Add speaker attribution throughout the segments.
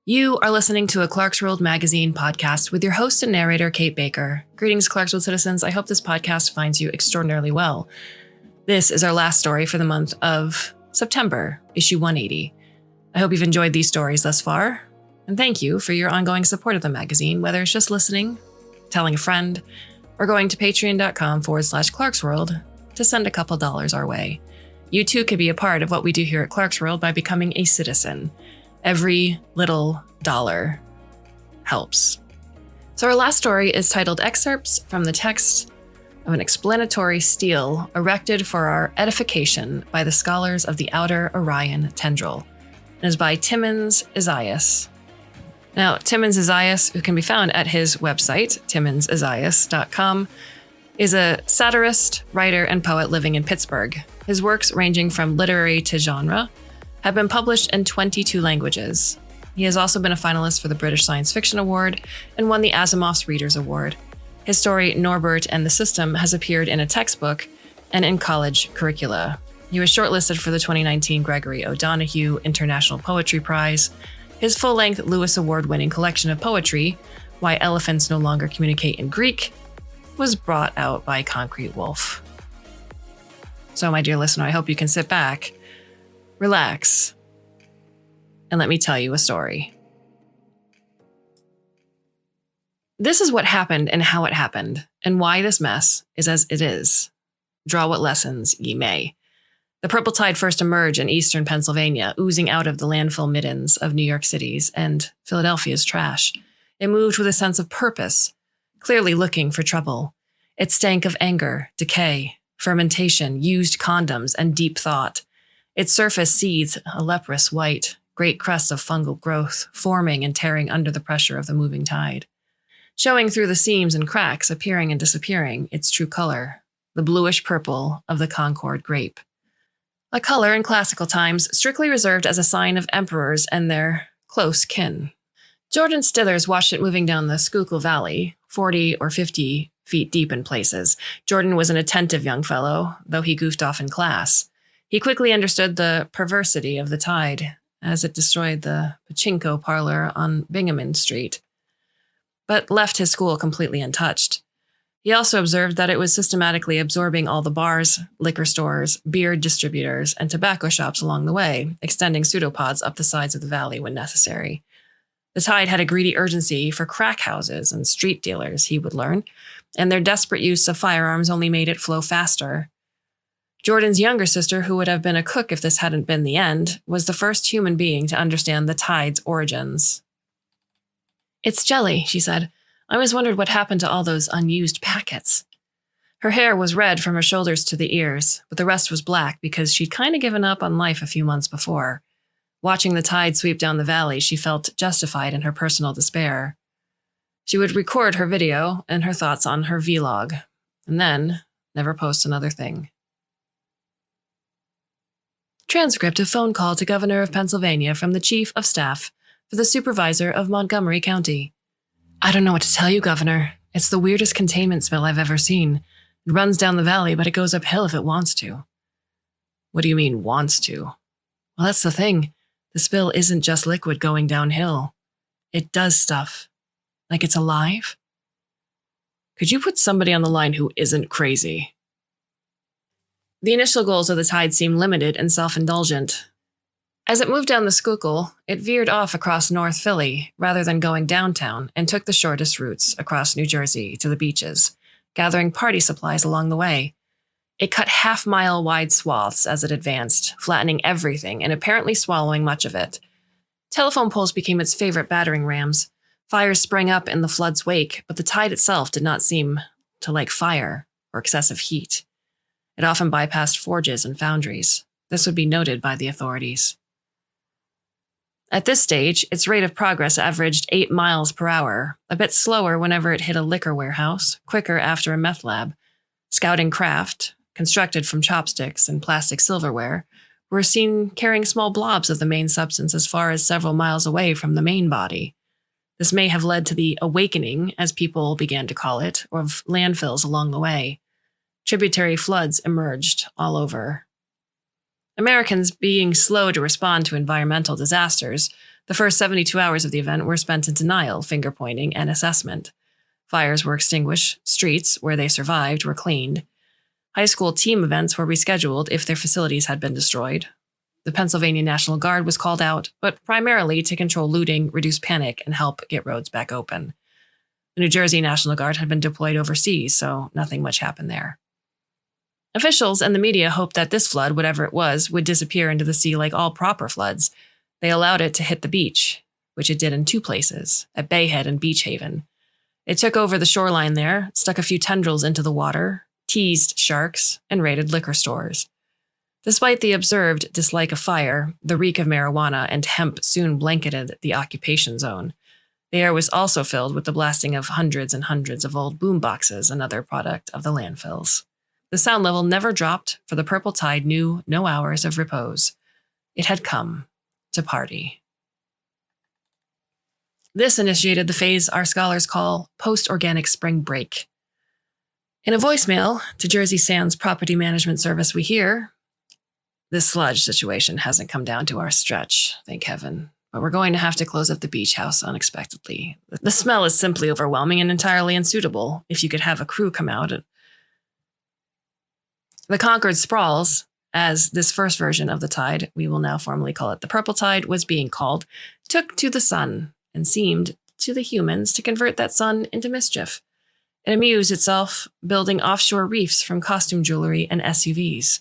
Speaker 1: You are listening to a Clarkesworld Magazine podcast with your host and narrator, Kate Baker. Greetings, Clarkesworld citizens. I hope this podcast finds you extraordinarily well. This is our last story for the month of September, issue 180. I hope you've enjoyed these stories thus far, and thank you for your ongoing support of the magazine, whether it's just listening, telling a friend, or going to patreon.com/Clarkesworld to send a couple dollars our way. You too can be a part of what we do here at Clarkesworld by becoming a citizen. Every little dollar helps. So our last story is titled Excerpts from the Text of an Explanatory Stele Erected for Our Edification by the Scholars of the Outer Orion Tendril, and is by Timons Esaias. Now, Timons Esaias, who can be found at his website, timonsesaias.com, is a satirist, writer, and poet living in Pittsburgh. His works, ranging from literary to genre, have been published in 22 languages. He has also been a finalist for the British Science Fiction Award and won the Asimov's Readers Award. His story, Norbert and the System, has appeared in a textbook and in college curricula. He was shortlisted for the 2019 Gregory O'Donoghue International Poetry Prize. His full-length Lewis Award-winning collection of poetry, Why Elephants No Longer Communicate in Greek, was brought out by Concrete Wolf. So, my dear listener, I hope you can sit back, relax, and let me tell you a story. This is what happened and how it happened, and why this mess is as it is. Draw what lessons ye may. The purple tide first emerged in eastern Pennsylvania, oozing out of the landfill middens of New York City's and Philadelphia's trash. It moved with a sense of purpose, clearly looking for trouble. It stank of anger, decay, fermentation, used condoms, and deep thought. Its surface seethed a leprous white, great crests of fungal growth, forming and tearing under the pressure of the moving tide. Showing through the seams and cracks, appearing and disappearing, its true color, the bluish purple of the Concord grape. A color in classical times strictly reserved as a sign of emperors and their close kin. Jordan Stithers watched it moving down the Schuylkill Valley, 40 or 50 feet deep in places. Jordan was an attentive young fellow, though he goofed off in class. He quickly understood the perversity of the tide, as it destroyed the pachinko parlor on Binghamton Street, but left his school completely untouched. He also observed that it was systematically absorbing all the bars, liquor stores, beer distributors, and tobacco shops along the way, extending pseudopods up the sides of the valley when necessary. The tide had a greedy urgency for crack houses and street dealers, he would learn, and their desperate use of firearms only made it flow faster. Jordan's younger sister, who would have been a cook if this hadn't been the end, was the first human being to understand the tide's origins. "It's jelly," she said. "I always wondered what happened to all those unused packets." Her hair was red from her shoulders to the ears, but the rest was black because she'd kind of given up on life a few months before. Watching the tide sweep down the valley, she felt justified in her personal despair. She would record her video and her thoughts on her vlog, and then never post another thing. Transcript of phone call to Governor of Pennsylvania from the Chief of Staff for the Supervisor of Montgomery County. "I don't know what to tell you, Governor. It's the weirdest containment spill I've ever seen. It runs down the valley, but it goes uphill if it wants to." "What do you mean, wants to?" "Well, that's the thing. The spill isn't just liquid going downhill. It does stuff. Like it's alive." "Could you put somebody on the line who isn't crazy?" The initial goals of the tide seemed limited and self-indulgent. As it moved down the Schuylkill, it veered off across North Philly rather than going downtown and took the shortest routes across New Jersey to the beaches, gathering party supplies along the way. It cut half-mile wide swaths as it advanced, flattening everything and apparently swallowing much of it. Telephone poles became its favorite battering rams. Fires sprang up in the flood's wake, but the tide itself did not seem to like fire or excessive heat. It often bypassed forges and foundries. This would be noted by the authorities. At this stage, its rate of progress averaged 8 miles per hour, a bit slower whenever it hit a liquor warehouse, quicker after a meth lab. Scouting craft, constructed from chopsticks and plastic silverware, were seen carrying small blobs of the main substance as far as several miles away from the main body. This may have led to the awakening, as people began to call it, of landfills along the way. Tributary floods emerged all over. Americans, being slow to respond to environmental disasters, The first 72 hours of the event were spent in denial, finger-pointing, and assessment. Fires were extinguished, streets, where they survived, were cleaned. High school team events were rescheduled if their facilities had been destroyed. The Pennsylvania National Guard was called out, but primarily to control looting, reduce panic, and help get roads back open. The New Jersey National Guard had been deployed overseas, so nothing much happened there. Officials and the media hoped that this flood, whatever it was, would disappear into the sea like all proper floods. They allowed it to hit the beach, which it did in 2 places, at Bay Head and Beach Haven. It took over the shoreline there, stuck a few tendrils into the water, teased sharks, and raided liquor stores. Despite the observed dislike of fire, the reek of marijuana and hemp soon blanketed the occupation zone. The air was also filled with the blasting of hundreds and hundreds of old boom boxes, another product of the landfills. The sound level never dropped, for the purple tide knew no hours of repose. It had come to party. This initiated the phase our scholars call post-organic spring break. In a voicemail to Jersey Sands Property Management Service, we hear, "This sludge situation hasn't come down to our stretch, thank heaven, but we're going to have to close up the beach house unexpectedly. The smell is simply overwhelming and entirely unsuitable. If you could have a crew come out." The Concord Sprawls, as this first version of the tide, we will now formally call it the purple tide, was being called, took to the sun and seemed to the humans to convert that sun into mischief. It amused itself building offshore reefs from costume jewelry and SUVs.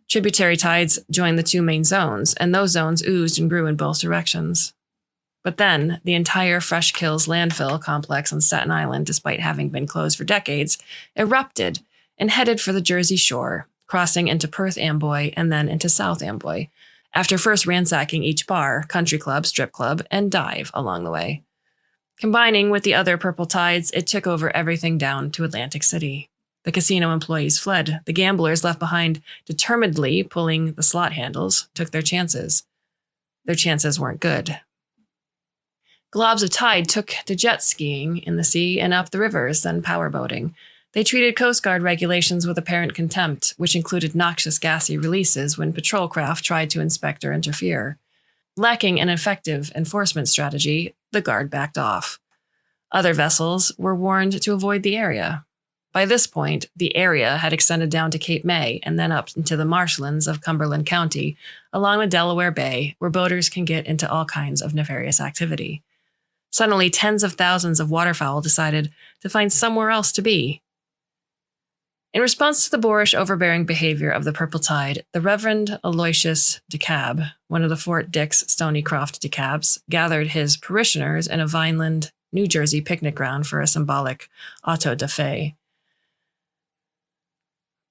Speaker 1: Tributary tides joined the 2 main zones, and those zones oozed and grew in both directions. But then, the entire Fresh Kills landfill complex on Staten Island, despite having been closed for decades, erupted and headed for the Jersey Shore, crossing into Perth Amboy and then into South Amboy, after first ransacking each bar, country club, strip club, and dive along the way. Combining with the other purple tides, it took over everything down to Atlantic City. The casino employees fled. The gamblers left behind, determinedly pulling the slot handles, took their chances. Their chances weren't good. Globs of tide took to jet skiing in the sea and up the rivers, then powerboating. They treated Coast Guard regulations with apparent contempt, which included noxious gassy releases when patrol craft tried to inspect or interfere. Lacking an effective enforcement strategy, the Guard backed off. Other vessels were warned to avoid the area. By this point, the area had extended down to Cape May and then up into the marshlands of Cumberland County, along the Delaware Bay, where boaters can get into all kinds of nefarious activity. Suddenly, tens of thousands of waterfowl decided to find somewhere else to be. In response to the boorish, overbearing behavior of the purple tide, the Reverend Aloysius DeKalb, one of the Fort Dix Stonycroft DeKalbs, gathered his parishioners in a Vineland, New Jersey picnic ground for a symbolic auto da fe.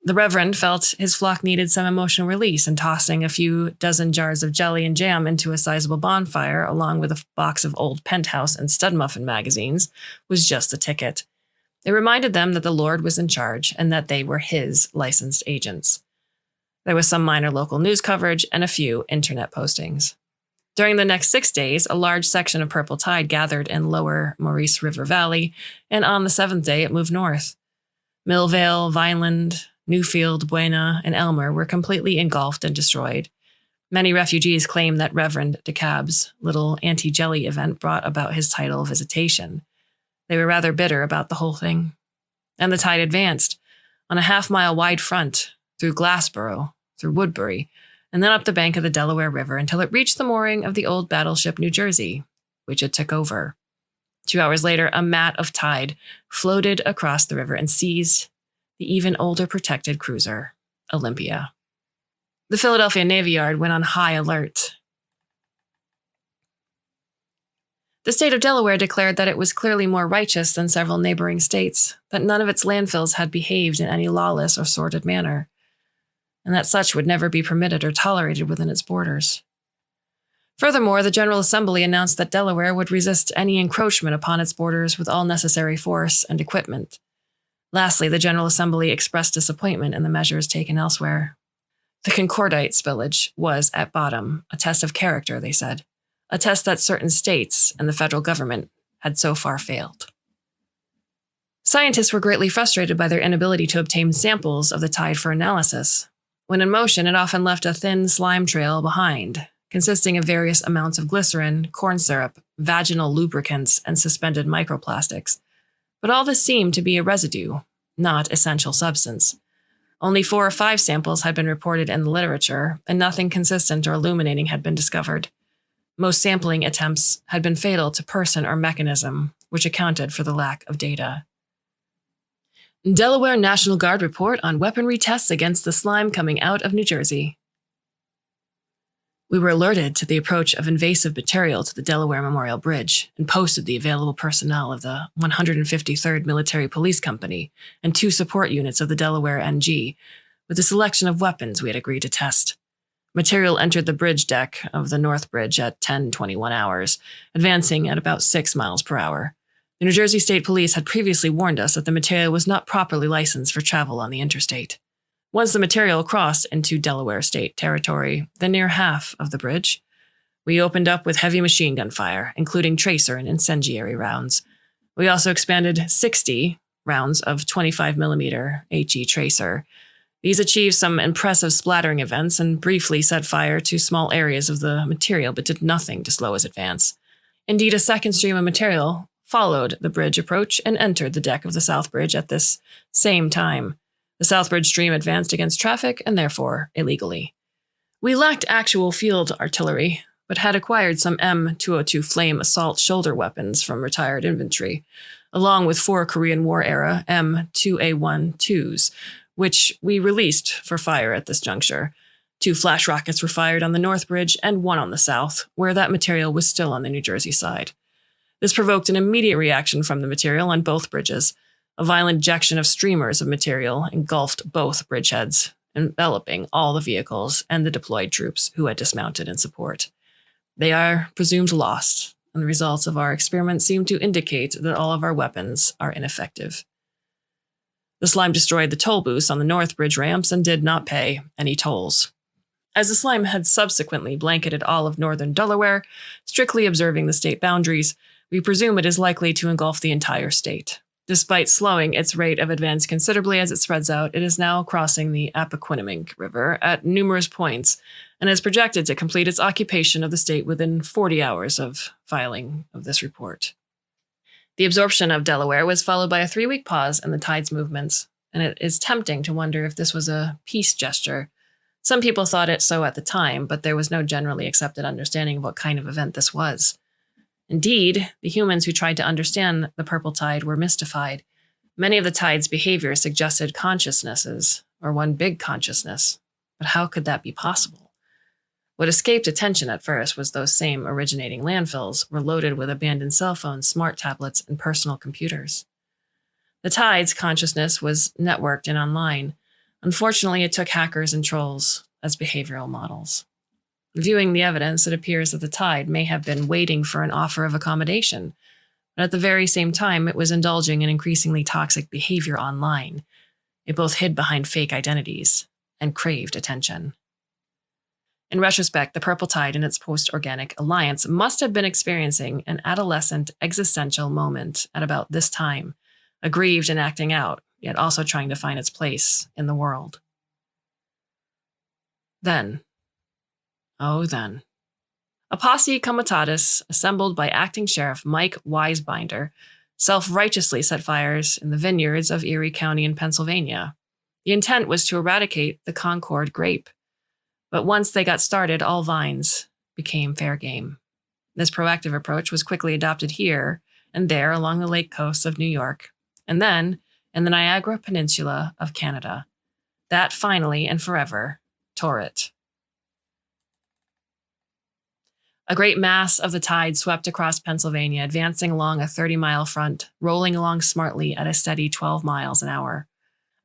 Speaker 1: The Reverend felt his flock needed some emotional release, and tossing a few dozen jars of jelly and jam into a sizable bonfire, along with a box of old Penthouse and Stud Muffin magazines, was just the ticket. It reminded them that the Lord was in charge and that they were his licensed agents. There was some minor local news coverage and a few internet postings. During the next 6 days, a large section of purple tide gathered in lower Maurice River Valley, and on the 7th day it moved north. Millvale, Vineland, Newfield, Buena, and Elmer were completely engulfed and destroyed. Many refugees claim that Reverend DeKalb's little anti-jelly event brought about his tidal visitation. They were rather bitter about the whole thing. And the tide advanced on a half-mile wide front through Glassboro, through Woodbury, and then up the bank of the Delaware River until it reached the mooring of the old battleship New Jersey, which it took over. 2 hours later, a mat of tide floated across the river and seized the even older protected cruiser, Olympia. The Philadelphia Navy Yard went on high alert. The state of Delaware declared that it was clearly more righteous than several neighboring states, that none of its landfills had behaved in any lawless or sordid manner, and that such would never be permitted or tolerated within its borders. Furthermore, the General Assembly announced that Delaware would resist any encroachment upon its borders with all necessary force and equipment. Lastly, the General Assembly expressed disappointment in the measures taken elsewhere. The Concordite spillage was, at bottom, a test of character, they said, a test that certain states and the federal government had so far failed. Scientists were greatly frustrated by their inability to obtain samples of the tide for analysis. When in motion, it often left a thin slime trail behind, consisting of various amounts of glycerin, corn syrup, vaginal lubricants, and suspended microplastics. But all this seemed to be a residue, not essential substance. Only 4 or 5 samples had been reported in the literature, and nothing consistent or illuminating had been discovered. Most sampling attempts had been fatal to person or mechanism, which accounted for the lack of data. Delaware National Guard report on weaponry tests against the slime coming out of New Jersey. We were alerted to the approach of invasive material to the Delaware Memorial Bridge and posted the available personnel of the 153rd Military Police Company and 2 support units of the Delaware NG with a selection of weapons we had agreed to test. Material entered the bridge deck of the North Bridge at 10:21 hours, advancing at about 6 miles per hour. The New Jersey State Police had previously warned us that the material was not properly licensed for travel on the interstate. Once the material crossed into Delaware State territory, the near half of the bridge, we opened up with heavy machine gun fire, including tracer and incendiary rounds. We also expanded 60 rounds of 25mm HE tracer. These achieved some impressive splattering events and briefly set fire to small areas of the material, but did nothing to slow his advance. Indeed, a second stream of material followed the bridge approach and entered the deck of the South Bridge at this same time. The South Bridge stream advanced against traffic and therefore illegally. We lacked actual field artillery, but had acquired some M202 flame assault shoulder weapons from retired infantry, along with 4 Korean War-era M2A12s, which we released for fire at this juncture. 2 flash rockets were fired on the North Bridge and 1 on the South, where that material was still on the New Jersey side. This provoked an immediate reaction from the material on both bridges. A violent ejection of streamers of material engulfed both bridgeheads, enveloping all the vehicles and the deployed troops who had dismounted in support. They are presumed lost, and the results of our experiment seem to indicate that all of our weapons are ineffective. The slime destroyed the toll booths on the North Bridge ramps and did not pay any tolls. As the slime had subsequently blanketed all of northern Delaware, strictly observing the state boundaries, we presume it is likely to engulf the entire state. Despite slowing its rate of advance considerably as it spreads out, it is now crossing the Appoquinimink River at numerous points and is projected to complete its occupation of the state within 40 hours of filing of this report. The absorption of Delaware was followed by a 3-week pause in the tide's movements, and it is tempting to wonder if this was a peace gesture. Some people thought it so at the time, but there was no generally accepted understanding of what kind of event this was. Indeed, the humans who tried to understand the purple tide were mystified. Many of the tide's behaviors suggested consciousnesses, or one big consciousness. But how could that be possible? What escaped attention at first was those same originating landfills were loaded with abandoned cell phones, smart tablets, and personal computers. The tide's consciousness was networked and online. Unfortunately, it took hackers and trolls as behavioral models. Viewing the evidence, it appears that the tide may have been waiting for an offer of accommodation, but at the very same time, it was indulging in increasingly toxic behavior online. It both hid behind fake identities and craved attention. In retrospect, the purple tide and its post-organic alliance must have been experiencing an adolescent existential moment at about this time, aggrieved and acting out, yet also trying to find its place in the world. Then, a posse comitatus assembled by acting sheriff Mike Wisebinder self-righteously set fires in the vineyards of Erie County in Pennsylvania. The intent was to eradicate the Concord grape, but once they got started, all vines became fair game. This proactive approach was quickly adopted here and there along the lake coasts of New York, and then in the Niagara Peninsula of Canada. That finally and forever tore it. A great mass of the tide swept across Pennsylvania, advancing along a 30-mile front, rolling along smartly at a steady 12 miles an hour.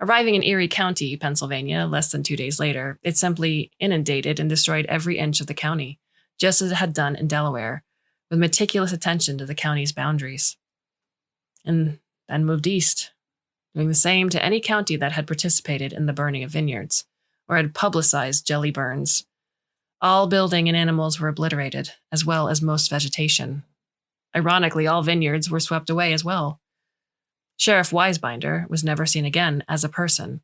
Speaker 1: Arriving in Erie County, Pennsylvania, less than 2 days later, it simply inundated and destroyed every inch of the county, just as it had done in Delaware, with meticulous attention to the county's boundaries. And then moved east, doing the same to any county that had participated in the burning of vineyards, or had publicized jelly burns. All building and animals were obliterated, as well as most vegetation. Ironically, all vineyards were swept away as well. Sheriff Wisebinder was never seen again as a person,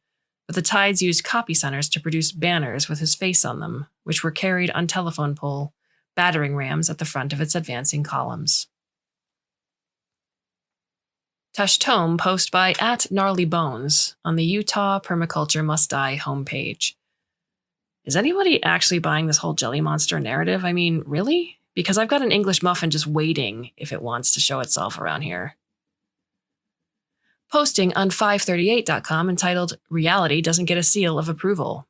Speaker 1: but the Tides used copy centers to produce banners with his face on them, which were carried on telephone pole battering rams at the front of its advancing columns. Tush Tome post by @GnarlyBones on the Utah Permaculture Must Die homepage. Is anybody actually buying this whole jelly monster narrative? I mean, really? Because I've got an English muffin just waiting if it wants to show itself around here. Posting on 538.com entitled, "Reality Doesn't Get a Seal of Approval."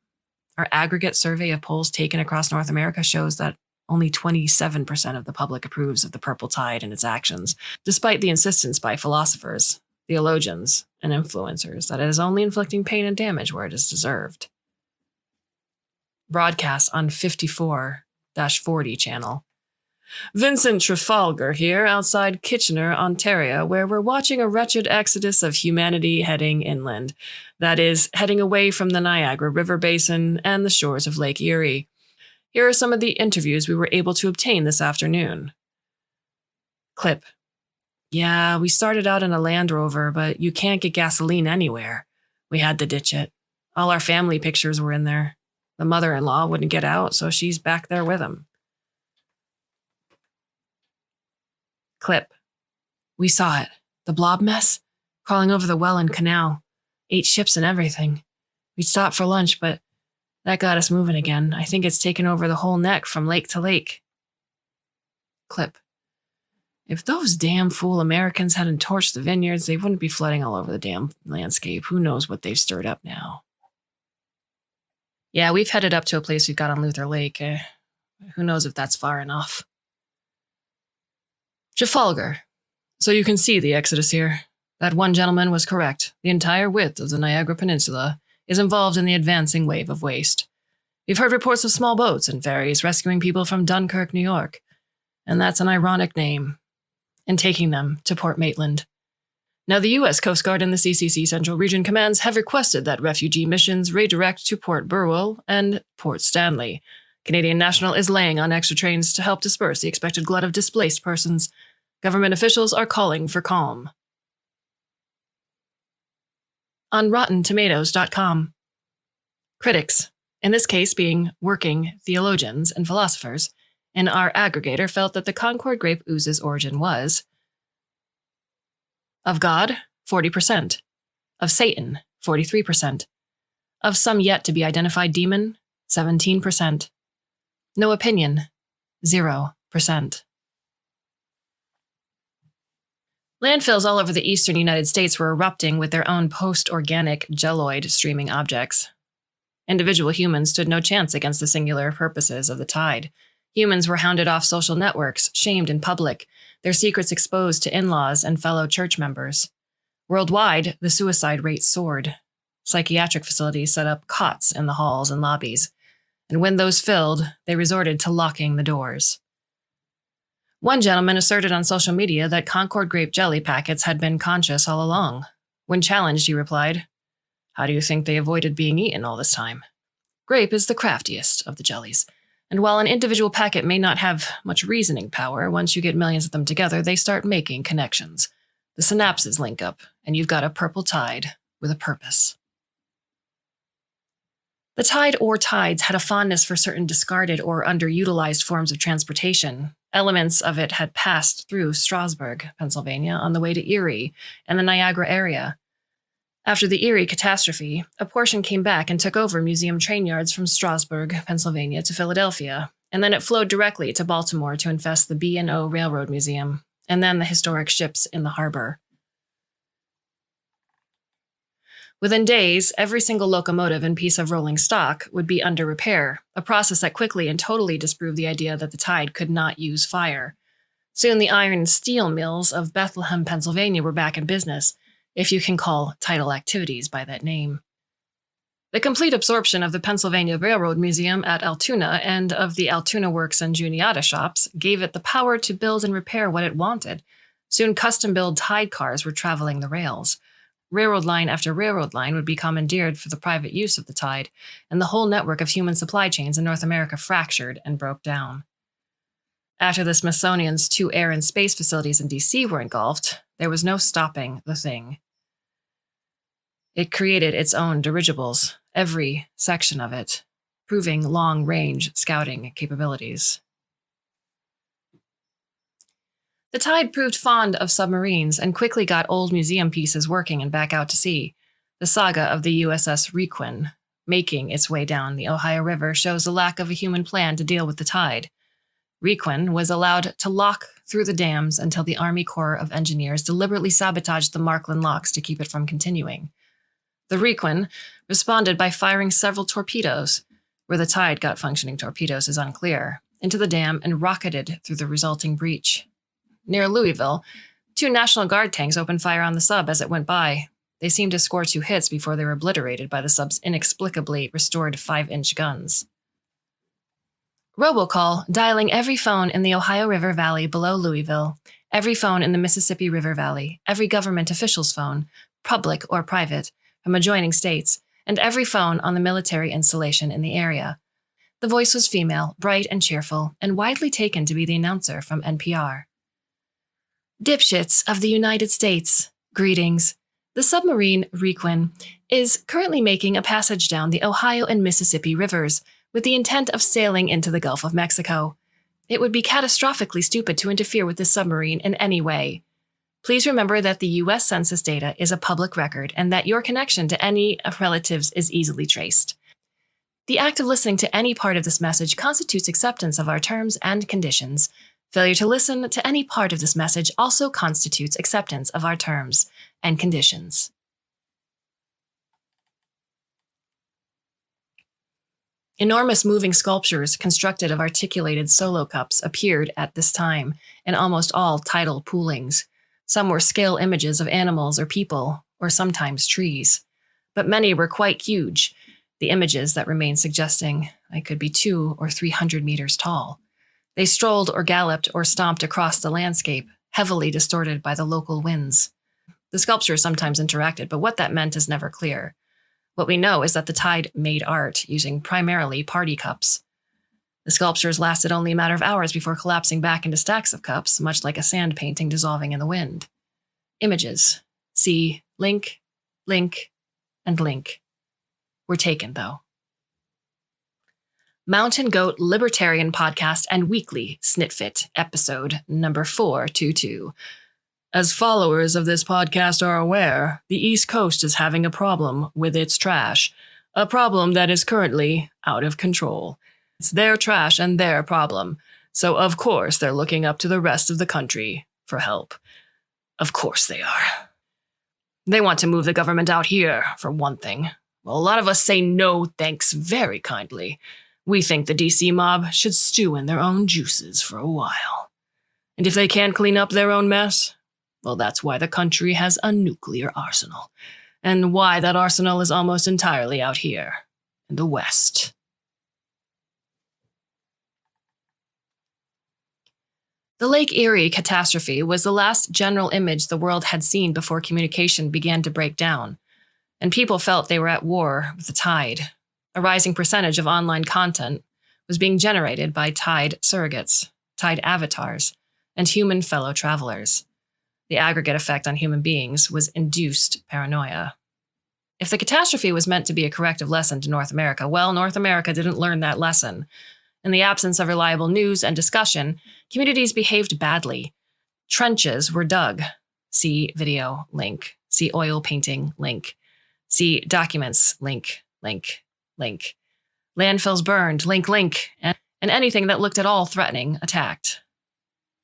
Speaker 1: Our aggregate survey of polls taken across North America shows that only 27% of the public approves of the purple tide and its actions, despite the insistence by philosophers, theologians, and influencers that it is only inflicting pain and damage where it is deserved. Broadcast on 54-40 channel. Vincent Trafalgar here outside Kitchener, Ontario, where we're watching a wretched exodus of humanity heading inland. That is, heading away from the Niagara River Basin and the shores of Lake Erie. Here are some of the interviews we were able to obtain this afternoon. Clip. Yeah, we started out in a Land Rover, but you can't get gasoline anywhere. We had to ditch it. All our family pictures were in there. The mother-in-law wouldn't get out, so she's back there with him. Clip. We saw it. The blob mess, crawling over the Welland Canal. 8 ships and everything. We'd stopped for lunch, but that got us moving again. I think it's taken over the whole neck from lake to lake. Clip. If those damn fool Americans hadn't torched the vineyards, they wouldn't be flooding all over the damn landscape. Who knows what they've stirred up now? Yeah, we've headed up to a place we've got on Luther Lake. Who knows if that's far enough? Trafalgar. So you can see the exodus here. That one gentleman was correct. The entire width of the Niagara Peninsula is involved in the advancing wave of waste. We've heard reports of small boats and ferries rescuing people from Dunkirk, New York. And that's an ironic name. And taking them to Port Maitland. Now, the U.S. Coast Guard and the CCC Central Region Commands have requested that refugee missions redirect to Port Burwell and Port Stanley. Canadian National is laying on extra trains to help disperse the expected glut of displaced persons. Government officials are calling for calm. On RottenTomatoes.com. Critics, in this case being working theologians and philosophers, in our aggregator felt that the Concord grape ooze's origin was of God, 40%, of Satan, 43%, of some yet to be identified demon, 17%, no opinion, 0%. Landfills all over the eastern United States were erupting with their own post-organic gelloid streaming objects. Individual humans stood no chance against the singular purposes of the tide. Humans were hounded off social networks, shamed in public, their secrets exposed to in-laws and fellow church members. Worldwide, the suicide rate soared. Psychiatric facilities set up cots in the halls and lobbies, and when those filled, they resorted to locking the doors. One gentleman asserted on social media that Concord grape jelly packets had been conscious all along. When challenged, he replied, "How do you think they avoided being eaten all this time?" Grape is the craftiest of the jellies. And while an individual packet may not have much reasoning power, once you get millions of them together, they start making connections. The synapses link up, and you've got a purple tide with a purpose. The tide or tides had a fondness for certain discarded or underutilized forms of transportation. Elements of it had passed through Strasburg, Pennsylvania, on the way to Erie and the Niagara area. After the Erie catastrophe, a portion came back and took over museum train yards from Strasburg, Pennsylvania to Philadelphia, and then it flowed directly to Baltimore to infest the B&O Railroad Museum, and then the historic ships in the harbor. Within days, every single locomotive and piece of rolling stock would be under repair, a process that quickly and totally disproved the idea that the tide could not use fire. Soon the iron and steel mills of Bethlehem, Pennsylvania were back in business, if you can call tidal activities by that name. The complete absorption of the Pennsylvania Railroad Museum at Altoona and of the Altoona Works and Juniata shops gave it the power to build and repair what it wanted. Soon custom-built tide cars were traveling the rails. Railroad line after railroad line would be commandeered for the private use of the tide, and the whole network of human supply chains in North America fractured and broke down. After the Smithsonian's 2 air and space facilities in D.C. were engulfed, there was no stopping the thing. It created its own dirigibles, every section of it, proving long-range scouting capabilities. The Tide proved fond of submarines and quickly got old museum pieces working and back out to sea. The saga of the USS Requin, making its way down the Ohio River, shows the lack of a human plan to deal with the tide. Requin was allowed to lock through the dams until the Army Corps of Engineers deliberately sabotaged the Markland locks to keep it from continuing. The Requin responded by firing several torpedoes, where the Tide got functioning torpedoes is unclear, into the dam and rocketed through the resulting breach. Near Louisville, 2 National Guard tanks opened fire on the sub as it went by. They seemed to score 2 hits before they were obliterated by the sub's inexplicably restored 5-inch guns. Robocall, dialing every phone in the Ohio River Valley below Louisville, every phone in the Mississippi River Valley, every government official's phone, public or private, from adjoining states, and every phone on the military installation in the area. The voice was female, bright and cheerful, and widely taken to be the announcer from NPR. Dipshits of the United States, greetings. The submarine Requin is currently making a passage down the Ohio and Mississippi rivers with the intent of sailing into the Gulf of Mexico. It would be catastrophically stupid to interfere with this submarine in any way. Please remember that the U.S. Census data is a public record and that your connection to any relatives is easily traced. The act of listening to any part of this message constitutes acceptance of our terms and conditions. Failure to listen to any part of this message also constitutes acceptance of our terms and conditions. Enormous moving sculptures constructed of articulated solo cups appeared at this time in almost all tidal poolings. Some were scale images of animals or people, or sometimes trees. But many were quite huge, the images that remain suggesting they could be 200 or 300 meters tall. They strolled or galloped or stomped across the landscape, heavily distorted by the local winds. The sculptures sometimes interacted, but what that meant is never clear. What we know is that the Tide made art using primarily party cups. The sculptures lasted only a matter of hours before collapsing back into stacks of cups, much like a sand painting dissolving in the wind. Images, see, link, and link, were taken, though. Mountain Goat Libertarian Podcast and Weekly Snitfit, episode number 422. As followers of this podcast are aware, the East Coast is having a problem with its trash, a problem that is currently out of control. It's their trash and their problem, so of course they're looking up to the rest of the country for help. Of course they are. They want to move the government out here, for one thing. Well, a lot of us say no thanks very kindly. We think the DC mob should stew in their own juices for a while. And if they can't clean up their own mess, well, that's why the country has a nuclear arsenal, and why that arsenal is almost entirely out here, in the West. The Lake Erie catastrophe was the last general image the world had seen before communication began to break down, and people felt they were at war with the tide. A rising percentage of online content was being generated by Tide surrogates, Tide avatars, and human fellow travelers. The aggregate effect on human beings was induced paranoia. If the catastrophe was meant to be a corrective lesson to North America, well, North America didn't learn that lesson. In the absence of reliable news and discussion, communities behaved badly. Trenches were dug. See video, link. See oil painting, link. See documents, link. Landfills burned, link. And anything that looked at all threatening, attacked.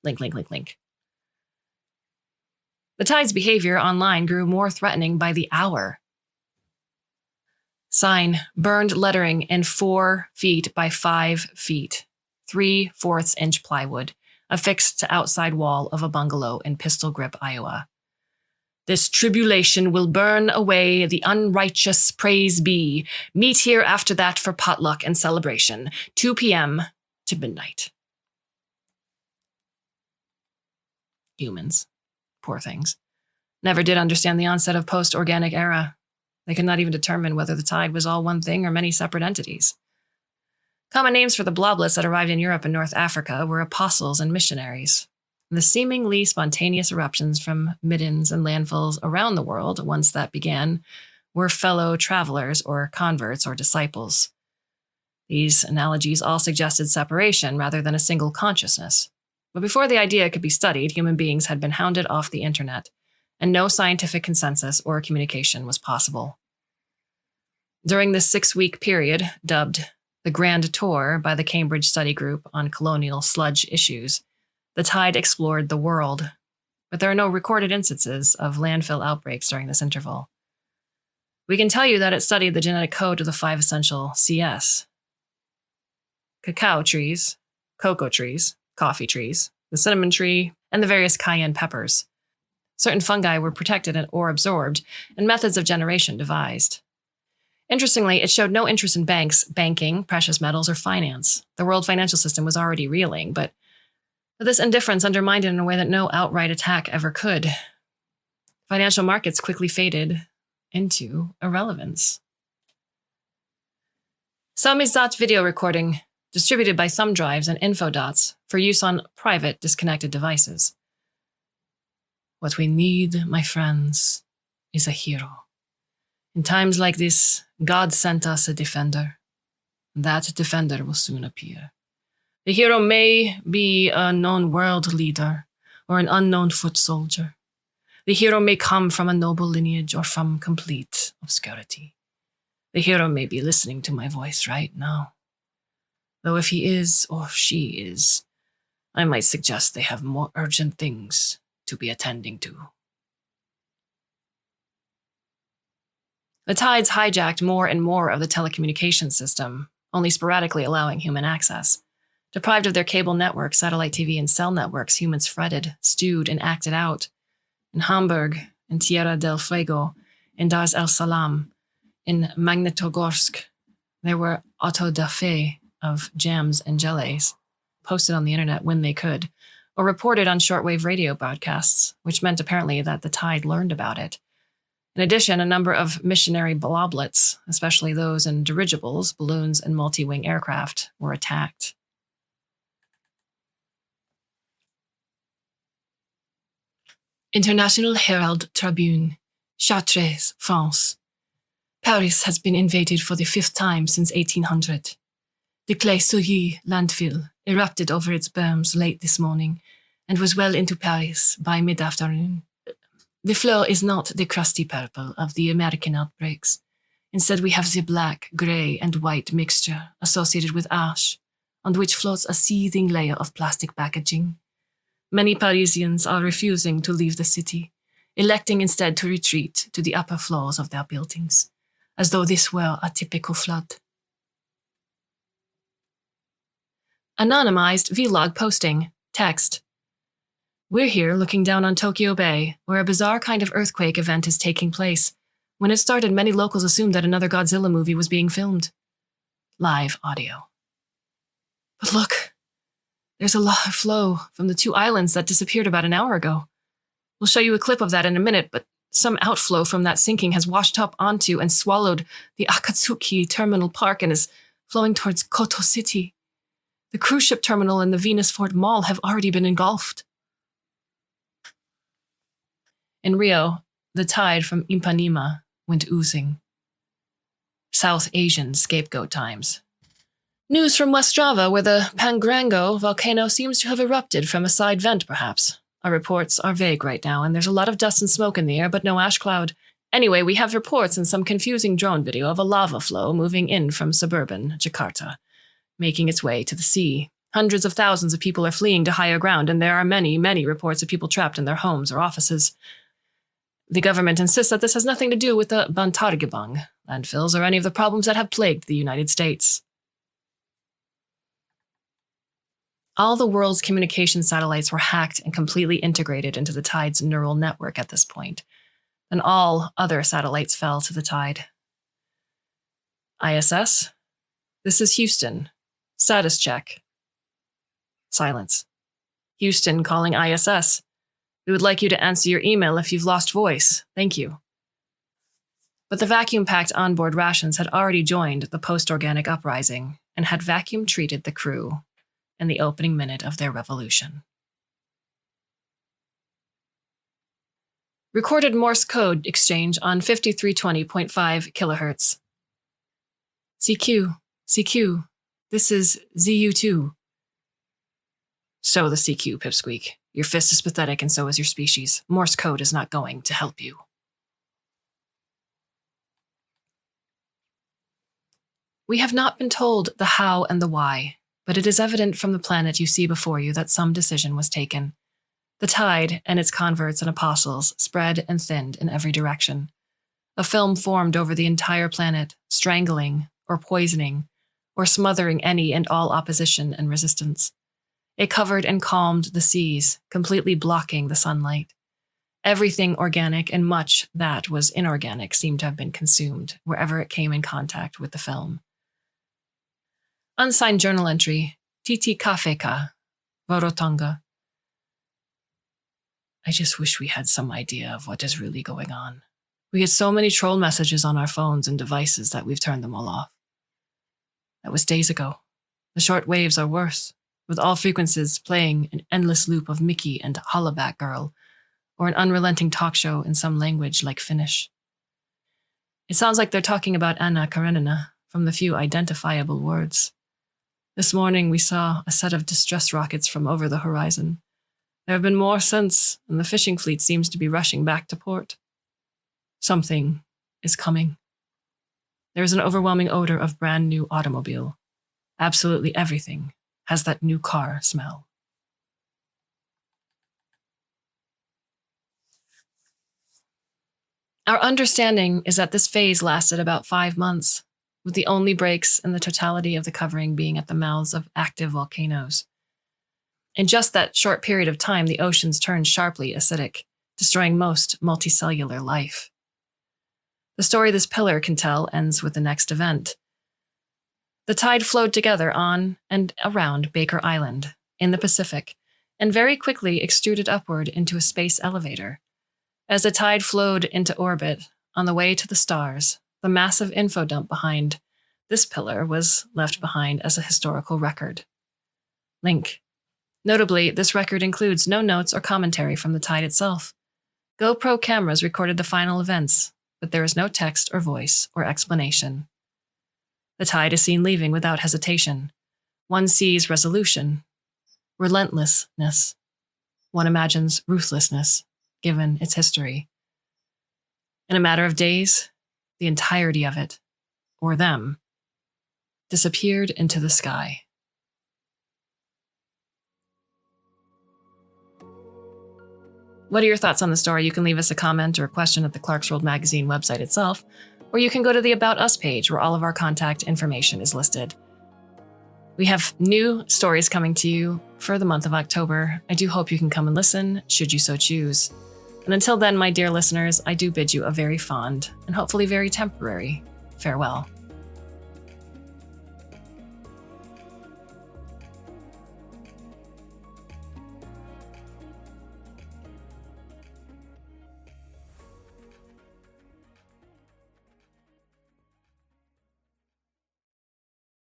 Speaker 1: Link. The Tide's behavior online grew more threatening by the hour. Sign, burned lettering in 4 feet by 5 feet, 3/4 inch plywood, affixed to outside wall of a bungalow in Pistol Grip, Iowa. This tribulation will burn away the unrighteous, praise be. Meet here after that for potluck and celebration, 2 p.m. to midnight. Humans. Poor things. Never did understand the onset of post-organic era. They could not even determine whether the tide was all one thing or many separate entities. Common names for the bloblets that arrived in Europe and North Africa were apostles and missionaries. The seemingly spontaneous eruptions from middens and landfills around the world, once that began, were fellow travelers or converts or disciples. These analogies all suggested separation rather than a single consciousness. But before the idea could be studied, human beings had been hounded off the internet, and no scientific consensus or communication was possible. During this 6-week period, dubbed the Grand Tour by the Cambridge Study Group on Colonial Sludge Issues, the Tide explored the world, but there are no recorded instances of landfill outbreaks during this interval. We can tell you that it studied the genetic code of the 5 essential CS: cacao trees, cocoa trees, coffee trees, the cinnamon tree, and the various cayenne peppers. Certain fungi were protected or absorbed, and methods of generation devised. Interestingly, it showed no interest in banks, banking, precious metals, or finance. The world financial system was already reeling, but this indifference undermined it in a way that no outright attack ever could. Financial markets quickly faded into irrelevance. Samizdat video recording, distributed by thumb drives and infodots for use on private, disconnected devices. What we need, my friends, is a hero. In times like this, God sent us a defender. That defender will soon appear. The hero may be a known world leader or an unknown foot soldier. The hero may come from a noble lineage or from complete obscurity. The hero may be listening to my voice right now. Though if he is or she is, I might suggest they have more urgent things to be attending to. The Tides hijacked more and more of the telecommunications system, only sporadically allowing human access. Deprived of their cable network, satellite TV, and cell networks, humans fretted, stewed, and acted out. In Hamburg, in Tierra del Fuego, in Dar es Salaam, in Magnitogorsk, there were auto-da-fe of jams and jellies, posted on the internet when they could, or reported on shortwave radio broadcasts, which meant apparently that the Tide learned about it. In addition, a number of missionary bloblets, especially those in dirigibles, balloons, and multi-wing aircraft, were attacked. International Herald Tribune, Chartres, France. Paris has been invaded for the 5th time since 1800. The Clay-Souilly landfill erupted over its berms late this morning and was well into Paris by mid-afternoon. The floor is not the crusty purple of the American outbreaks. Instead, we have the black, grey, and white mixture associated with ash, on which floats a seething layer of plastic packaging. Many Parisians are refusing to leave the city, electing instead to retreat to the upper floors of their buildings, as though this were a typical flood. Anonymized vlog posting. Text. We're here looking down on Tokyo Bay, where a bizarre kind of earthquake event is taking place. When it started, many locals assumed that another Godzilla movie was being filmed. Live audio. But look, there's a lava flow from the 2 islands that disappeared about an hour ago. We'll show you a clip of that in a minute, but some outflow from that sinking has washed up onto and swallowed the Akatsuki Terminal Park and is flowing towards Koto City. The cruise ship terminal and the Venus Fort Mall have already been engulfed. In Rio, the tide from Ipanema went oozing. South Asian scapegoat times. News from West Java, where the Pangrango volcano seems to have erupted from a side vent, perhaps. Our reports are vague right now, and there's a lot of dust and smoke in the air, but no ash cloud. Anyway, we have reports and some confusing drone video of a lava flow moving in from suburban Jakarta, making its way to the sea. Hundreds of thousands of people are fleeing to higher ground, and there are many, many reports of people trapped in their homes or offices. The government insists that this has nothing to do with the Bantargebang landfills or any of the problems that have plagued the United States. All the world's communication satellites were hacked and completely integrated into the Tide's neural network at this point, and all other satellites fell to the Tide. ISS? This is Houston. Status check. Silence. Houston calling ISS. We would like you to answer your email if you've lost voice. Thank you. But the vacuum-packed onboard rations had already joined the post-organic uprising and had vacuum-treated the crew in the opening minute of their revolution. Recorded Morse code exchange on 5320.5 kilohertz. CQ, this is ZU2. So the CQ, Pipsqueak. Your fist is pathetic and so is your species. Morse code is not going to help you. We have not been told the how and the why, but it is evident from the planet you see before you that some decision was taken. The tide and its converts and apostles spread and thinned in every direction. A film formed over the entire planet, strangling or poisoning or smothering any and all opposition and resistance. It covered and calmed the seas, completely blocking the sunlight. Everything organic and much that was inorganic seemed to have been consumed wherever it came in contact with the film. Unsigned journal entry, Titi Kafeka, Vorotonga. I just wish we had some idea of what is really going on. We get so many troll messages on our phones and devices that we've turned them all off. That was days ago. The short waves are worse, with all frequencies playing an endless loop of Mickey and Hollaback Girl, or an unrelenting talk show in some language like Finnish. It sounds like they're talking about Anna Karenina from the few identifiable words. This morning we saw a set of distress rockets from over the horizon. There have been more since, and the fishing fleet seems to be rushing back to port. Something is coming. There is an overwhelming odor of brand new automobile. Absolutely everything has that new car smell. Our understanding is that this phase lasted about 5 months, with the only breaks in the totality of the covering being at the mouths of active volcanoes. In just that short period of time, the oceans turned sharply acidic, destroying most multicellular life. The story this pillar can tell ends with the next event. The tide flowed together on and around Baker Island, in the Pacific, and very quickly extruded upward into a space elevator. As the tide flowed into orbit, on the way to the stars, the massive info dump behind this pillar was left behind as a historical record. Link. Notably, this record includes no notes or commentary from the tide itself. GoPro cameras recorded the final events, but there is no text or voice or explanation. The tide is seen leaving without hesitation. One sees resolution, relentlessness. One imagines ruthlessness, given its history. In a matter of days, the entirety of it, or them, disappeared into the sky. What are your thoughts on the story? You can leave us a comment or a question at the Clarkesworld Magazine website itself, or you can go to the About Us page where all of our contact information is listed. We have new stories coming to you for the month of October. I do hope you can come and listen, should you so choose. And until then, my dear listeners, I do bid you a very fond and hopefully very temporary farewell.